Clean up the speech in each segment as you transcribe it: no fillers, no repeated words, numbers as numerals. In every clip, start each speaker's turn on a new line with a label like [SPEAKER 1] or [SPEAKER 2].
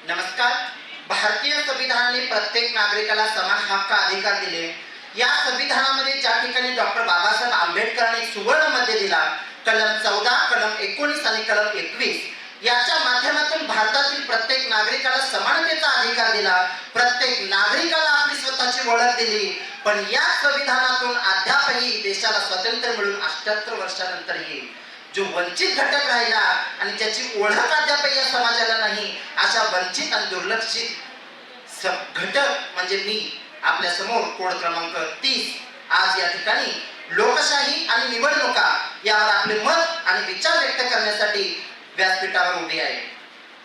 [SPEAKER 1] नमस्कार. भारतीय संविधानाने प्रत्येक नागरिकाला समान हक्क अधिकार दिले. या संविधानामध्ये ज्या ठिकाणी डॉक्टर बाबासाहेब आंबेडकरांनी सुवर्ण मध्ये दिला, कलम 14, कलम 19 आणि कलम 21 याच्या माध्यमातून भारतातील प्रत्येक नागरिकाला समानतेचा अधिकार दिला. प्रत्येक नागरिकाला आपली स्वतःची ओळख दिली. पण या संविधानातून अद्यापही देशाला स्वातंत्र्य मिळून 78 वर्षानंतरही जो वंचित घटक राहिला आणि ज्याची ओळख अद्यापही या समाजाला नाही, अशा वंचित आणि दुर्लक्षित घटक म्हणजे मी आपल्या समोर कोड क्रमांक 30 आज या ठिकाणी लोकशाही आणि निवडणुका यावर आपले मत आणि विचार व्यक्त करण्यासाठी व्यासपीठावर उभे आहे.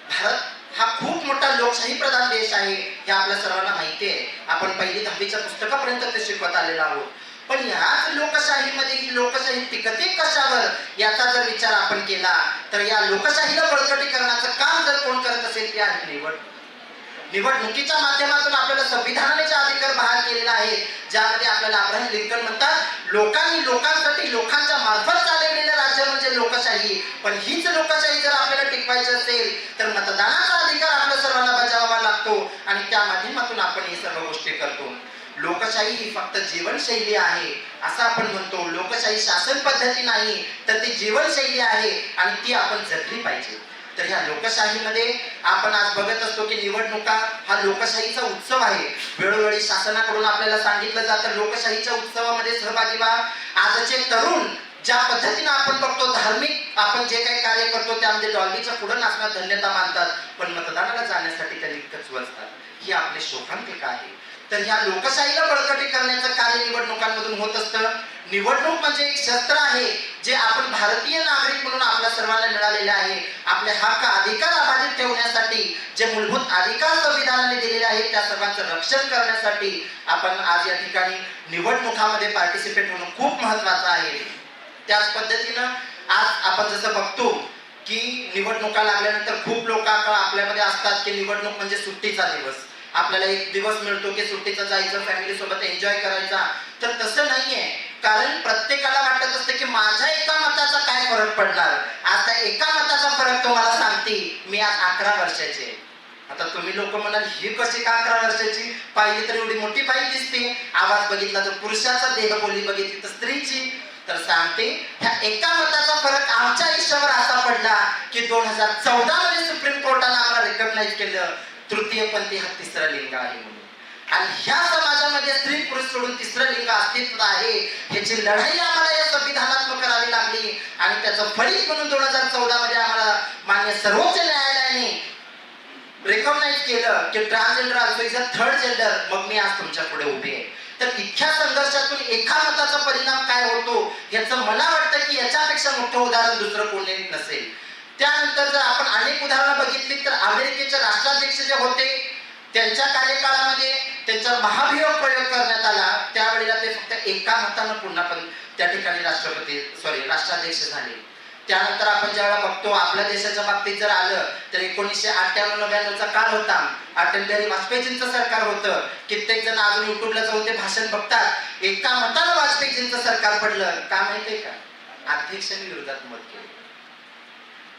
[SPEAKER 1] भारत हा खूप मोठा लोकशाही प्रधान देश आहे हे आपल्या सर्वांना माहिती आहे. आपण पहिली 10वीच्या पुस्तकापर्यंत ते शिकवत आलेलो आहोत. पण ह्याच लोकशाहीमध्ये ही लोकशाही टिकते कशावर याचा जर विचार आपण केला तर या लोकशाहीला बळकटीकरणाचं काम जर कोण करत असेल ते आहे निवडणुकीच्या माध्यमातून आपल्याला संविधानाने जे अधिकार बहाल केलेला आहे, ज्यामध्ये आपल्याला अब्राहम लिंकन म्हणतात लोकांनी लोकांसाठी लोकांच्या मार्फत चालवलेलं राज्य म्हणजे लोकशाही. पण हीच लोकशाही जर आपल्याला टिकवायची असेल तर मतदानाचा अधिकार आपल्या सर्वांना बजावावा लागतो आणि त्या माध्यमातून आपण हे सर्व गोष्टी करतो. लोकशाही ही फक्त जीवनशैली आहे असं आपण म्हणतो. लोकशाही शासन पद्धती नाही तर ती जीवनशैली आहे आणि ती आपण जगली पाहिजे. तर ह्या लोकशाहीमध्ये आपण आज बघत असतो की निवडणुका हा लोकशाहीचा उत्सव आहे. वेळोवेळी शासनाकडून आपल्याला सांगितलं जातं लोकशाहीच्या उत्सवामध्ये सहभागी व्हा. आजचे तरुण ज्या पद्धतीने आपण बघतो धार्मिक आपण जे काही कार्य करतो त्यामध्ये डॉल्बीच्या पुढे नाचण्यात धन्यता मानतात, पण मतदानाला जाण्यासाठी त्यांनी इतकंच वाचतात. ही आपली शोकांतिका आहे. तर ह्या लोकशाहीला बळकटी करण्याचं कार्य निवडणुकांमधून होत असतं. निवडणूक म्हणजे एक शस्त्र आहे जे आपण भारतीय नागरिक म्हणून आपल्या सर्वांना मिळालेले आहे. आपले हक्क अधिकार अबाधित ठेवण्यासाठी जे मूलभूत अधिकार संविधानाने दिलेले आहेत त्या सर्वांचं रक्षण करण्यासाठी आपण आज या ठिकाणी निवडणुकांमध्ये पार्टिसिपेट होणं खूप महत्त्वाचं आहे. त्याच पद्धतीनं आज आपण जसं बघतो की निवडणुका लागल्यानंतर खूप लोक आपल्यामध्ये असतात की निवडणूक म्हणजे सुट्टीचा दिवस, आपल्याला एक दिवस मिळतो की सुट्टीचा जायचं फॅमिली सोबत एन्जॉय करायचा. तर तसं नाहीये, कारण प्रत्येकाला वाटत असते की माझ्या एका मताचा काय फरक पडणार. आज त्या एका मताचा फरक तुम्हाला सांगते. मी आज 11 वर्षाचे. आता तुम्ही लोक म्हणाल ही कशी का 11 वर्षाची, पाहिली तर एवढी मोठी पाहिली दिसते, आवाज बघितला तर पुरुषाचा, देहबोली बघितली तर स्त्रीची. तर सांगते ह्या एका मताचा फरक आमच्या आयुष्यावर असा पडला की 2014 मध्ये सुप्रीम कोर्टाने आम्हाला रिकॉग्नाइज केलं तृतीयपंथी हा तिसरा लिंग आहे म्हणून. आणि ह्या समाजामध्ये स्त्री पुरुष सोडून तिसरं लिंग अस्तित्वात आहे ह्याची लढाई आम्हाला या संविधानात्मक करावी लागली. आणि त्याचं फलित म्हणून 2014 मध्ये आम्हाला मान्य सर्वोच्च न्यायालयाने रिकॉग्नाइज केलं की transgender also is a third gender. मग मी आज तुमच्या पुढे उभे आहे. तर इतक्या संघर्षातून एका मताचा परिणाम काय होतो याचं मला वाटतं की याच्यापेक्षा मोठं उदाहरण दुसरं कोणी नसेल. त्यानंतर जर आपण अनेक उदाहरणं बघितली तर अमेरिकेचे राष्ट्राध्यक्ष जे होते त्यांच्या कार्यकाळामध्ये त्यांचा महाभियोग प्रयोग करण्यात आला. त्यावेळेला ते फक्त एका मतानं पुन्हा पण त्या ठिकाणी राष्ट्राध्यक्ष झाले. त्यानंतर आपण जेव्हा बघतो आपल्या देशाच्या बाबतीत जर आलं तर 1998-99चा काळ होता. अटल बिहारी वाजपेयींचं सरकार होतं. कित्येक जण अजून युट्यूबला जाऊन ते भाषण बघतात. एका मतानं वाजपेयींचं सरकार पडलं. का माहितीये का? अध्यक्षांनी विरोधात मत केलं.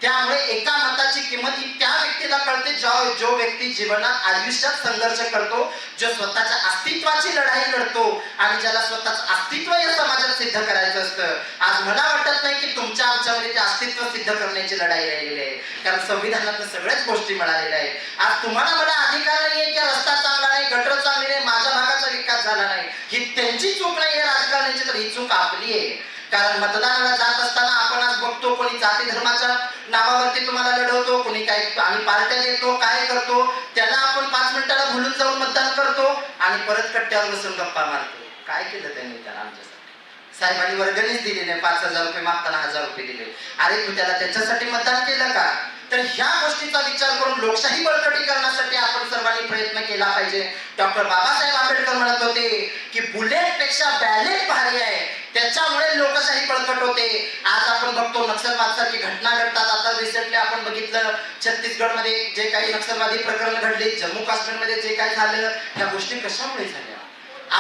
[SPEAKER 1] त्यामुळे एका मताची किंमत ही त्या व्यक्तीला कळते जो व्यक्ती जीवनात आयुष्यात संघर्ष करतो, जो स्वतःच्या अस्तित्वाची लढाई लढतो आणि ज्याला स्वतःचं अस्तित्व या समाजात सिद्ध करायचं असतं. आज मला वाटत नाही की तुमच्या आमच्यामध्ये ते अस्तित्व सिद्ध करण्याची लढाई राहिलेली आहे, कारण संविधानात सगळ्याच गोष्टी मिळालेल्या आहेत. आज तुम्हाला मला अधिकार नाहीये की रस्ता चांगला नाही, गटर चांगली नाही, माझ्या भागाचा विकास झाला नाही. ही त्यांची चूक नाही आहे राजकारणाची, तर ही चूक आपली आहे. कारण मतदानाला जात असताना आपण आज बघतो कोणी जाती धर्माच्या नावावरती तुम्हाला लढवतो, कोणी काय आम्ही पार्ट्या देतो, काय करतो, त्याला आपण 5 मिनिटाला भुलून जाऊन मतदान करतो आणि परत कट्ट्यावर बसून गप्पा मारतो. काय केलं त्यांनी त्याला आमच्यासाठी? साहेबांनी वर्गणीच दिली नाही, 5,000 रुपये मागताना 1,000 रुपये दिले. अरे तू त्याला त्याच्यासाठी मतदान केलं का? तर ह्या गोष्टीचा विचार करून लोकशाही बळकटी करण्यासाठी आपण सर्वांनी प्रयत्न केला पाहिजे. डॉक्टर बाबासाहेब आंबेडकर म्हणत होते की बुलेट पेक्षा बॅलेट भारी आहे, त्याच्यामुळे लोकशाही बळकट होते. आज आपण बघतो नक्षलवादसारखी घटना घडतात. आता रिसेंटली आपण बघितलं छत्तीसगडमध्ये जे काही नक्षलवादी प्रकरण घडली, जम्मू काश्मीरमध्ये जे काही झालं, ह्या गोष्टी कशामुळे झाल्या?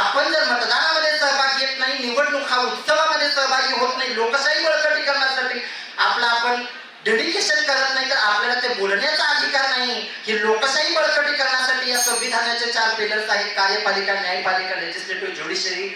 [SPEAKER 1] आपण जर मतदानामध्ये सहभाग घेत नाही, निवडणूक हा उत्सवामध्ये सहभागी होत नाही, लोकशाही बळकटी करण्यासाठी आपण डेडिकेशन करत नाही, तर आपल्याला ते बोलण्याचा अधिकार नाही. ही लोकशाही बळकटीकरणासाठी या संविधानाचे 4 पिलर्स आहेत: कार्यपालिका, न्यायपालिका, लेजिस्लेटिव्ह, ज्युडिशरी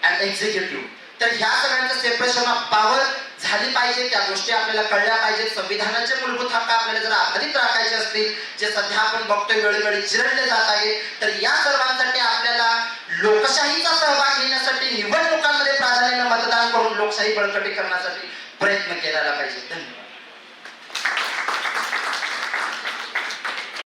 [SPEAKER 1] अँड एक्झिक्युटिव्ह. तर ह्या सगळ्यांचं सेपरेशन ऑफ पॉवर झाली पाहिजे, त्या गोष्टी आपल्याला कळल्या पाहिजेत. संविधानाचे मूलभूत हक्क आपल्याला जर आधारित राखायचे असतील, जे सध्या आपण बघतोय वेळोवेळी चिरडले जात आहे, तर या सर्वांसाठी आपल्याला लोकशाहीचा सहभाग घेण्यासाठी निवडणुकांमध्ये प्राधान्याने मतदान करून लोकशाही बळकटीकरणासाठी प्रयत्न केला पाहिजे. धन्यवाद.